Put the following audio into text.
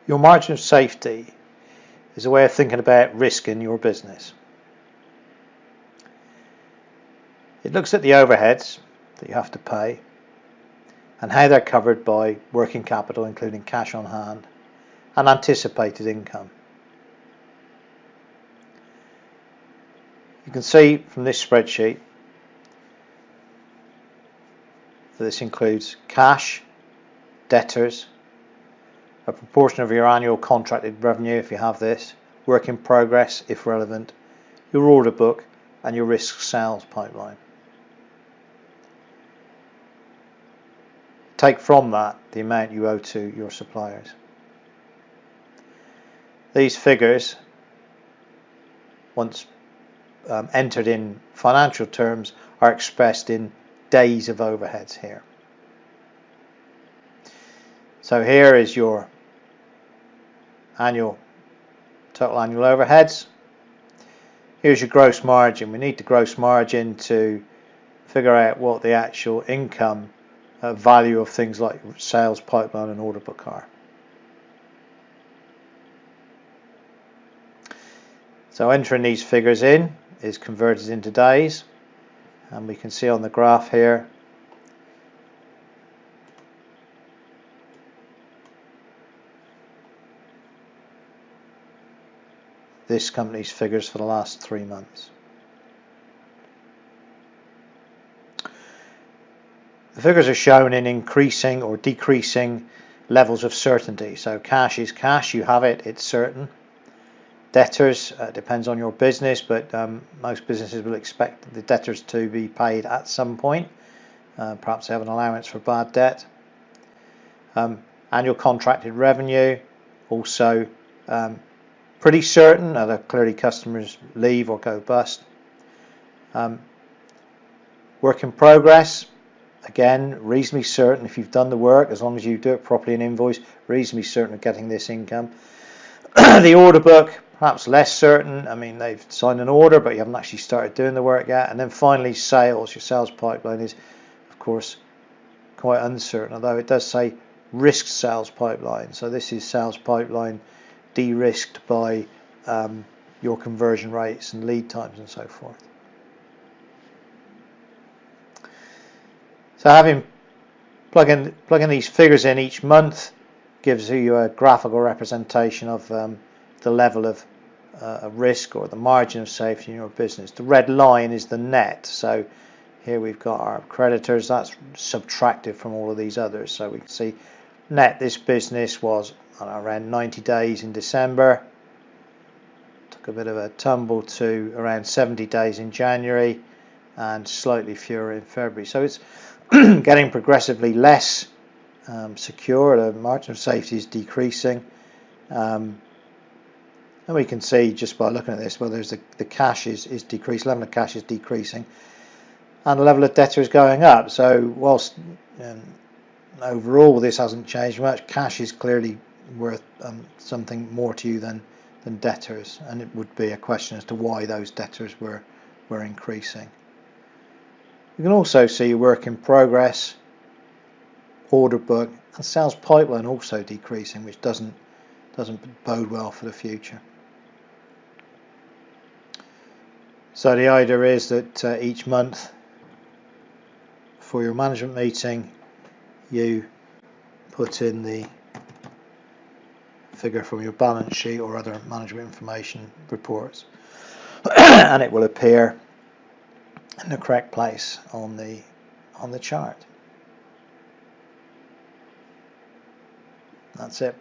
Your margin of safety is a way of thinking about risk in your business. It looks at the overheads that you have to pay and how they're covered by working capital, including cash on hand, and anticipated income. You can see from this spreadsheet that this includes cash, debtors, a proportion of your annual contracted revenue if you have this, work in progress if relevant, your order book, and your risk sales pipeline. Take from that the amount you owe to your suppliers. These figures, once entered in financial terms, are expressed in days of overheads here. So here is your total annual overheads. Here's your gross margin. We need the gross margin to figure out what the actual income value of things like sales pipeline and order book are. So entering these figures in is converted into days, and we can see on the graph here this company's figures for the last 3 months. The figures are shown in increasing or decreasing levels of certainty. So cash is cash, you have it, it's certain. Debtors, depends on your business, but most businesses will expect the debtors to be paid at some point. Perhaps they have an allowance for bad debt. Annual contracted revenue, also pretty certain, although clearly customers leave or go bust. Work in progress, again, reasonably certain if you've done the work, as long as you do it properly in invoice, reasonably certain of getting this income. The order book, perhaps less certain. I mean, they've signed an order, but you haven't actually started doing the work yet. And then finally, sales. Your sales pipeline is, of course, quite uncertain, although it does say risked sales pipeline. So this is sales pipeline de-risked by your conversion rates and lead times and so forth. So having plugging these figures in each month gives you a graphical representation of the level of risk or the margin of safety in your business. The red line is the net. So here we've got our creditors. That's subtracted from all of these others. So we can see net, this business was around 90 days in December. Took a bit of a tumble to around 70 days in January and slightly fewer in February. So it's getting progressively less secure. The margin of safety is decreasing. And we can see just by looking at this, well, there's the cash is decreased, level of cash is decreasing, and the level of debtor is going up. So whilst overall this hasn't changed much, cash is clearly worth something more to you than debtors, and it would be a question as to why those debtors were increasing. You can also see work in progress, order book, and sales pipeline also decreasing, which doesn't bode well for the future. So the idea is that each month for your management meeting you put in the figure from your balance sheet or other management information reports and it will appear in the correct place on the chart. That's it.